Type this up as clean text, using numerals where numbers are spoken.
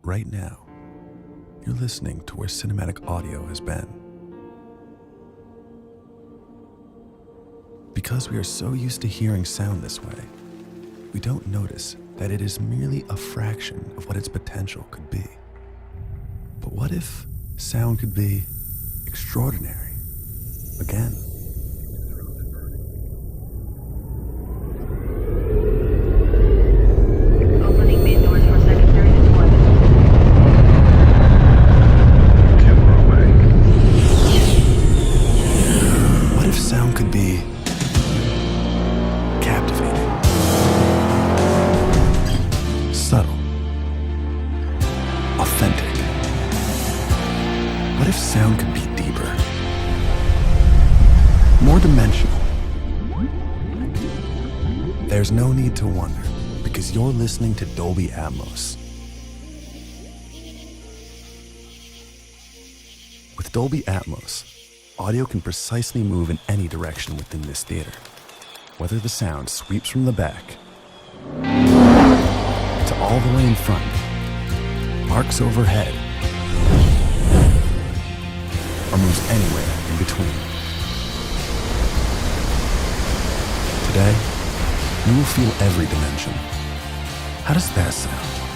Right now, you're listening to where cinematic audio has been. Because we are so used to hearing sound this way, we don't notice that it is merely a fraction of what its potential could be. But what if sound could be extraordinary again? Opening main doors for secondary deployment. Camera away. What if sound could be captivating, subtle, authentic? What if sound could be deeper, more dimensional? There's no need to wonder, because you're listening to Dolby Atmos. With Dolby Atmos, audio can precisely move in any direction within this theater, whether the sound sweeps from the back to all the way in front, arcs overhead, or moves anywhere in between. Today, you will feel every dimension. How does that sound?